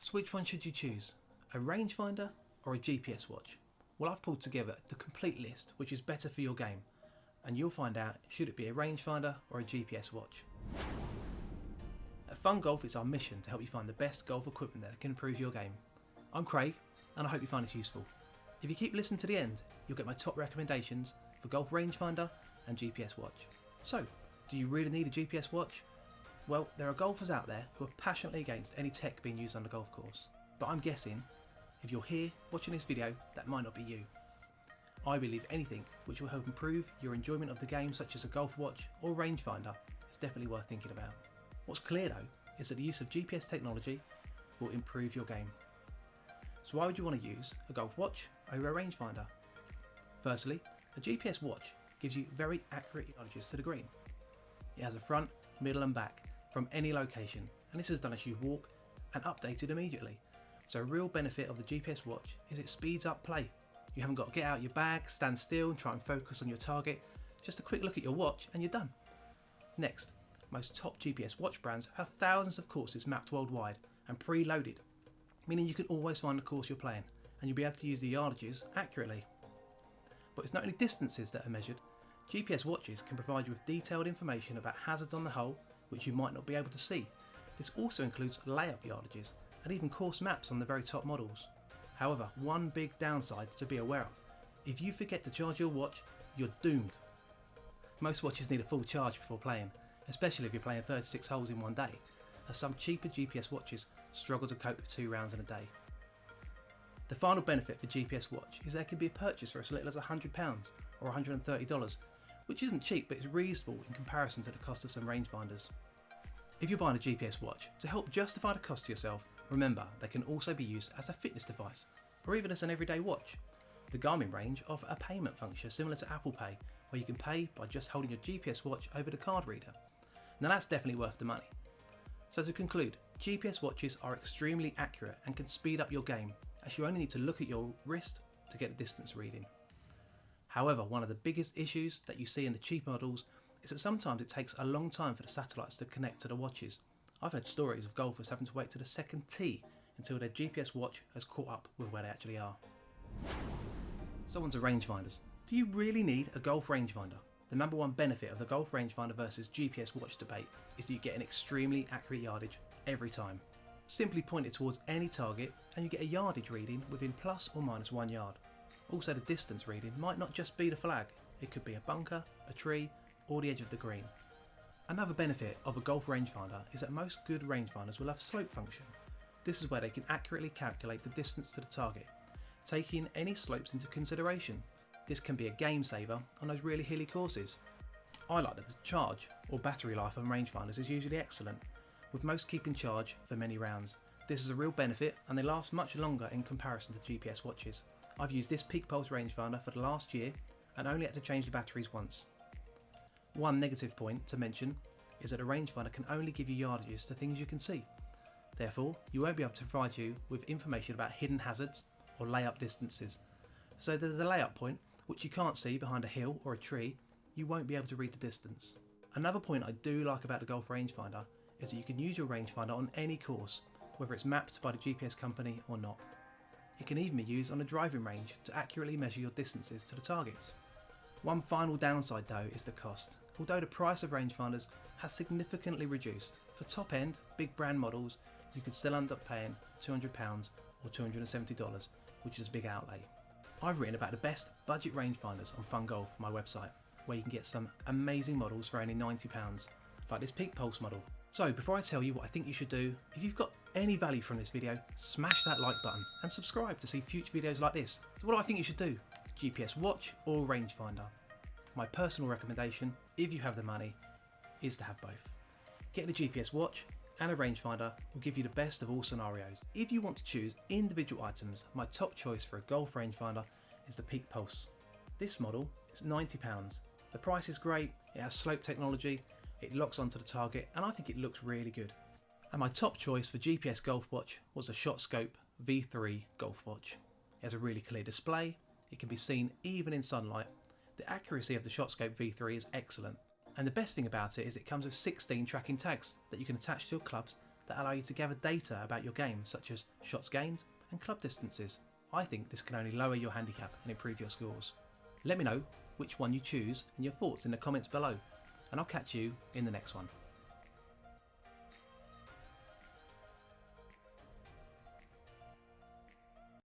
So which one should you choose? A rangefinder or a GPS watch? Well, I've pulled together the complete list which is better for your game, and you'll find out should it be a rangefinder or a GPS watch. At Fun Golf, it's our mission to help you find the best golf equipment that can improve your game. I'm Craig, and I hope you find it useful. If you keep listening to the end, you'll get my top recommendations for Golf Rangefinder and GPS watch. So, do you really need a GPS watch? Well, there are golfers out there who are passionately against any tech being used on the golf course. But I'm guessing, if you're here watching this video, that might not be you. I believe anything which will help improve your enjoyment of the game, such as a golf watch or rangefinder, is definitely worth thinking about. What's clear though, is that the use of GPS technology will improve your game. So why would you want to use a golf watch over a rangefinder? Firstly, a GPS watch gives you very accurate yardages to the green. It has a front, middle and back from any location, and this is done as you walk and updated immediately. So a real benefit of the GPS watch is it speeds up play. You haven't got to get out your bag, stand still and try and focus on your target. Just a quick look at your watch and you're done. Next, most top GPS watch brands have thousands of courses mapped worldwide and pre-loaded, meaning you can always find the course you're playing and you'll be able to use the yardages accurately. But it's not only distances that are measured. GPS watches can provide you with detailed information about hazards on the hole which you might not be able to see. This also includes layup yardages and even course maps on the very top models. However, one big downside to be aware of: if you forget to charge your watch, you're doomed. Most watches need a full charge before playing, especially if you're playing 36 holes in one day, as some cheaper GPS watches struggle to cope with 2 rounds in a day. The final benefit for GPS watch is there can be a purchase for as little as £100 or $130, which isn't cheap but is reasonable in comparison to the cost of some rangefinders. If you're buying a GPS watch, to help justify the cost to yourself, remember they can also be used as a fitness device or even as an everyday watch. The Garmin range offer a payment function similar to Apple Pay, where you can pay by just holding your GPS watch over the card reader. Now that's definitely worth the money. So to conclude, GPS watches are extremely accurate and can speed up your game, as you only need to look at your wrist to get a distance reading. However, one of the biggest issues that you see in the cheap models is that sometimes it takes a long time for the satellites to connect to the watches. I've heard stories of golfers having to wait to the second tee until their GPS watch has caught up with where they actually are. So on to rangefinders. Do you really need a golf rangefinder? The number one benefit of the golf rangefinder versus GPS watch debate is that you get an extremely accurate yardage every time. Simply point it towards any target and you get a yardage reading within plus or minus 1 yard. Also, the distance reading might not just be the flag, it could be a bunker, a tree or the edge of the green. Another benefit of a golf rangefinder is that most good rangefinders will have slope function. This is where they can accurately calculate the distance to the target, taking any slopes into consideration. This can be a game saver on those really hilly courses. I like that the charge or battery life on rangefinders is usually excellent, with most keeping charge for many rounds. This is a real benefit and they last much longer in comparison to GPS watches. I've used this PeakPulse rangefinder for the last year and only had to change the batteries once. One negative point to mention is that a rangefinder can only give you yardages to things you can see. Therefore, you won't be able to provide you with information about hidden hazards or layup distances. So there's a layup point which you can't see behind a hill or a tree, you won't be able to read the distance. Another point I do like about the Golf Rangefinder is that you can use your rangefinder on any course, whether it's mapped by the GPS company or not. It can even be used on a driving range to accurately measure your distances to the targets. One final downside though is the cost. Although the price of rangefinders has significantly reduced, for top end, big brand models, you could still end up paying £200 or $270, which is a big outlay. I've written about the best budget rangefinders on Fun Golf, my website, where you can get some amazing models for only £90, like this PeakPulse model. So before I tell you what I think you should do, if you've got any value from this video, smash that like button and subscribe to see future videos like this. So what do I think you should do? GPS watch or rangefinder? My personal recommendation, if you have the money, is to have both. Getting a GPS watch and a rangefinder will give you the best of all scenarios. If you want to choose individual items, my top choice for a golf rangefinder is the PeakPulse. This model is £90. The price is great, it has slope technology, it locks onto the target, and I think it looks really good. And my top choice for GPS golf watch was a ShotScope V3 golf watch. It has a really clear display, it can be seen even in sunlight. The accuracy of the ShotScope V3 is excellent, and the best thing about it is it comes with 16 tracking tags that you can attach to your clubs that allow you to gather data about your game, such as shots gained and club distances. I think this can only lower your handicap and improve your scores. Let me know which one you choose and your thoughts in the comments below, and I'll catch you in the next one.